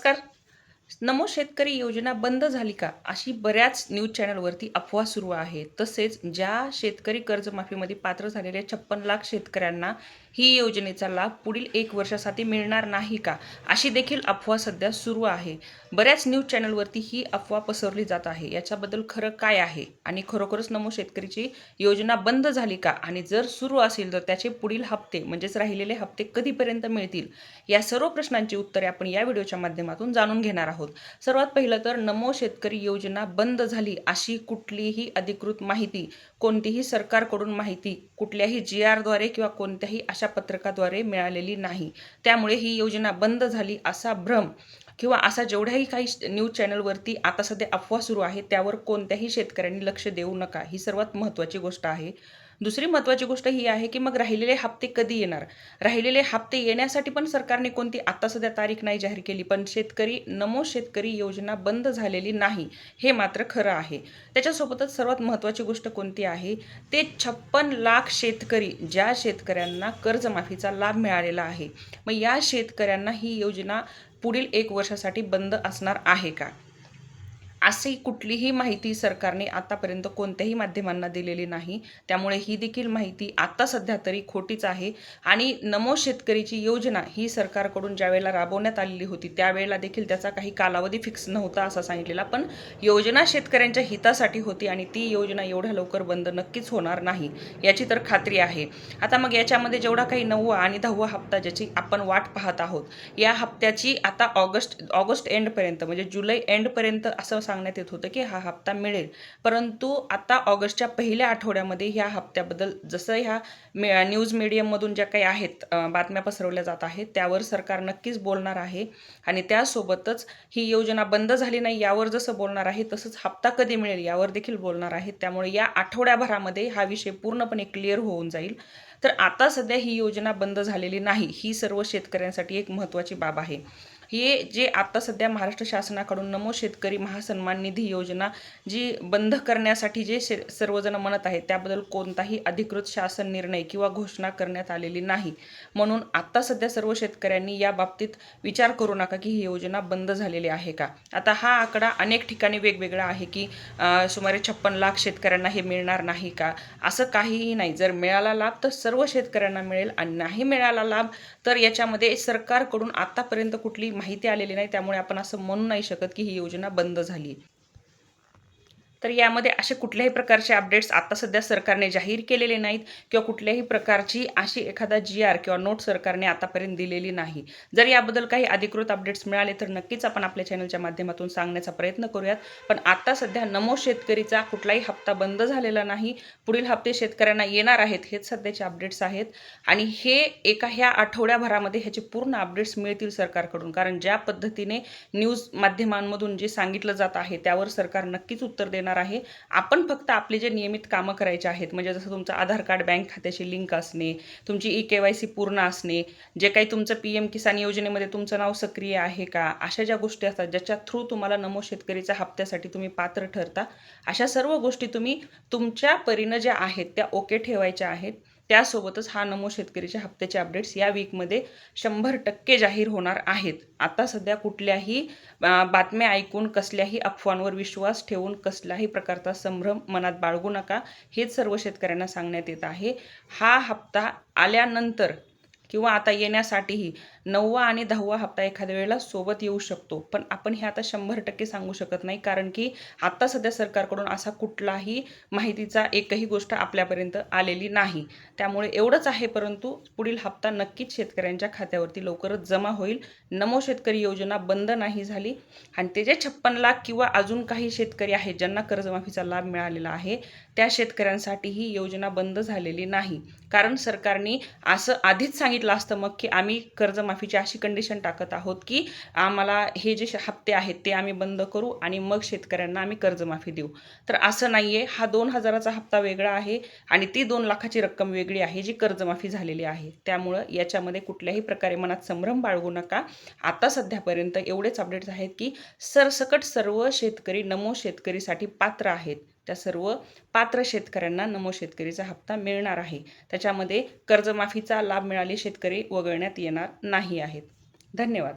नमस्कार. नमो शेतकरी योजना बंद झाली का? अशी बऱ्याच न्यूज चॅनलवरती अफवा सुरू आहे. तसेच ज्या शेतकरी कर्जमाफीमध्ये पात्र झालेल्या 56 लाख शेतकऱ्यांना ही योजनेचा लाभ पुढील 1 वर्षासाठी मिळणार नाही का? अशी देखील अफवा सध्या सुरू आहे. बऱ्याच न्यूज चॅनलवरती ही अफवा पसरली जात आहे. याच्याबद्दल खरं काय आहे? आणि खरोखरच नमो शेतकरीची योजना बंद झाली का? आणि जर सुरू असेल तर त्याचे पुढील हप्ते म्हणजेच राहिलेले हप्ते कधीपर्यंत मिळतील? या सर्व प्रश्नांची उत्तरे आपण या व्हिडिओच्या माध्यमातून जाणून घेणार आहोत. सर्वात पहिलं तर नमो शेतकरी योजना बंद झाली अशी कुठलीही अधिकृत माहिती, कोणतीही सरकारकडून माहिती कुठल्याही GR द्वारे किंवा कोणत्याही अशा पत्रकाद्वारे मिळालेली नाही. त्यामुळे ही योजना बंद झाली असा भ्रम किंवा असा जेवढ्याही काही न्यूज चॅनलवरती आता सध्या अफवा सुरू आहे त्यावर कोणत्याही शेतकऱ्यांनी लक्ष देऊ नका. ही सर्वात महत्त्वाची गोष्ट आहे. दुसरी महत्त्वाची गोष्ट ही आहे की मग राहिलेले हप्ते कधी येणार? राहिलेले हप्ते येण्यासाठी पण सरकारने कोणती आता सध्या तारीख नाही जाहीर केली, पण नमो शेतकरी योजना बंद झालेली नाही, हे मात्र खरं आहे. त्याच्यासोबतच सर्वात महत्त्वाची गोष्ट कोणती आहे? ते 56 लाख शेतकरी, ज्या शेतकऱ्यांना कर्जमाफीचा लाभ मिळालेला आहे. मग या शेतकऱ्यांना ही योजना पुढील 1 वर्षासाठी बंद असणार आहे का? अशी कुठलीही माहिती सरकारने आतापर्यंत कोणत्याही माध्यमांना दिलेली नाही. त्यामुळे ही देखील माहिती आता सध्या तरी खोटीच आहे. आणि नमो शेतकरीची योजना ही सरकारकडून ज्यावेळेला राबवण्यात आलेली होती त्यावेळेला देखील त्याचा काही कालावधी फिक्स नव्हता असा सांगितलेला, पण योजना शेतकऱ्यांच्या हितासाठी होती आणि ती योजना एवढ्या लवकर बंद नक्कीच होणार नाही याची तर खात्री आहे. आता मग याच्यामध्ये जेवढा काही 9वा आणि 10वा हप्ता ज्याची आपण वाट पाहत आहोत, या हप्त्याची आता ऑगस्ट एंडपर्यंत म्हणजे जुलै एंडपर्यंत असं सांगण्यात येत होतं की हा हप्ता मिळेल. परंतु आता ऑगस्टच्या पहिल्या आठवड्यामध्ये ह्या हप्त्याबद्दल जसं ह्या न्यूज मीडियममधून ज्या काही आहेत बातम्या पसरवल्या जात आहेत त्यावर सरकार नक्कीच बोलणार आहे. आणि त्यासोबतच ही योजना बंद झाली नाही यावर जसं बोलणार आहे तसंच हप्ता कधी मिळेल यावर देखील बोलणार आहे. त्यामुळे या आठवड्याभरामध्ये हा विषय पूर्णपणे क्लिअर होऊन जाईल. तर आता सध्या ही योजना बंद झालेली नाही, ही सर्व शेतकऱ्यांसाठी एक महत्त्वाची बाब आहे. हे जे आता सध्या महाराष्ट्र शासनाकडून नमो शेतकरी महासन्मान निधी योजना जी बंद करण्यासाठी जे सर्वजण म्हणत आहेत त्याबद्दल कोणताही अधिकृत शासन निर्णय किंवा घोषणा करण्यात आलेली नाही. म्हणून आता सध्या सर्व शेतकऱ्यांनी या बाबतीत विचार करू नका की ही योजना बंद झालेली आहे का. आता हा आकडा अनेक ठिकाणी वेगवेगळा आहे की सुमारे 56 लाख शेतकऱ्यांना हे मिळणार नाही का, असं काहीही नाही. जर मिळाला लाभ तर सर्व शेतकऱ्यांना मिळेल आणि नाही मिळाला लाभ तर याच्यामध्ये सरकारकडून आतापर्यंत कुठली माहिती आलेली नाही. त्यामुळे आपण असं म्हणू नाही शकत की ही योजना बंद झाली. तर यामध्ये असे कुठल्याही प्रकारचे अपडेट्स आता सध्या सरकारने जाहीर केलेले नाहीत किंवा कुठल्याही प्रकारची अशी एखादा GR किंवा नोट सरकारने आतापर्यंत दिलेली नाही. जर याबद्दल काही अधिकृत अपडेट्स मिळाले तर नक्कीच आपण आपल्या चॅनलच्या माध्यमातून सांगण्याचा प्रयत्न करूयात. पण आता सध्या नमो शेतकरीचा कुठलाही हप्ता बंद झालेला नाही. पुढील हप्ते शेतकऱ्यांना येणार आहेत, हेच सध्याचे अपडेट्स आहेत. आणि हे ह्या आठवड्याभरामध्ये ह्याचे पूर्ण अपडेट्स मिळतील सरकारकडून. कारण ज्या पद्धतीने न्यूज माध्यमांमधून जे सांगितलं जात आहे त्यावर सरकार नक्कीच उत्तर देणार आहे. आपण फक्त आपले जे नियमित कामं करायचे आहेत, म्हणजे जसं तुमचं आधार कार्ड बँक खात्याशी लिंक असणे, तुमची KYC पूर्ण असणे, जे काही तुमचं PM किसान योजनेमध्ये तुमचं नाव सक्रिय आहे का, अशा ज्या गोष्टी असतात ज्याच्या थ्रू तुम्हाला नमो शेतकरीच्या हप्त्यासाठी तुम्ही पात्र ठरता, अशा सर्व गोष्टी तुम्ही तुमच्या परीनं ज्या आहेत त्या ओके ठेवायच्या आहेत. त्यासोबतच हा नमो शेतकरीच्या हप्त्याचे अपडेट्स या वीकमध्ये 100% जाहीर होणार आहेत. आता सध्या कुठल्याही बातम्या ऐकून कसल्याही अफवांवर विश्वास ठेवून कसल्याही प्रकारचा संभ्रम मनात बाळगू नका, हेच सर्व शेतकऱ्यांना सांगण्यात येत आहे. हा हप्ता आल्यानंतर किंवा आता येण्यासाठीही 9वा आणि 10वा हप्ता एखाद्या वेळेला सोबत येऊ शकतो. पण आपण हे आता 100% सांगू शकत नाही, कारण की आता सध्या सरकारकडून असा कुठलाही माहितीचा एकही गोष्ट आपल्यापर्यंत आलेली नाही. त्यामुळे एवढंच आहे, परंतु पुढील हप्ता नक्कीच शेतकऱ्यांच्या खात्यावरती लवकरच जमा होईल. नमो शेतकरी योजना बंद नाही झाली आणि ते जे 56 लाख किंवा अजून काही शेतकरी आहेत ज्यांना कर्जमाफीचा लाभ मिळालेला आहे त्या शेतकऱ्यांसाठी ही योजना बंद झालेली नाही. कारण सरकारने असं आधीच सांगितलं असतं मग की आम्ही कर्जमाफीची अशी कंडिशन टाकत आहोत की आम्हाला हे जे हप्ते आहेत ते आम्ही बंद करू आणि मग शेतकऱ्यांना आम्ही कर्जमाफी देऊ. तर असं नाही आहे. हा 2,000चा हप्ता वेगळा आहे आणि ती 2 लाखाची रक्कम वेगळी आहे जी कर्जमाफी झालेली आहे. त्यामुळं याच्यामध्ये कुठल्याही प्रकारे मनात संभ्रम बाळगू नका. आता सध्यापर्यंत एवढेच अपडेट्स आहेत की सरसकट सर्व शेतकरी नमो शेतकरीसाठी पात्र आहेत. त्या सर्व पात्र शेतकऱ्यांना नमो शेतकरीचा हप्ता मिळणार आहे. त्याच्यामध्ये कर्जमाफीचा लाभ मिळाले शेतकरी वगळण्यात येणार नाही आहेत. धन्यवाद.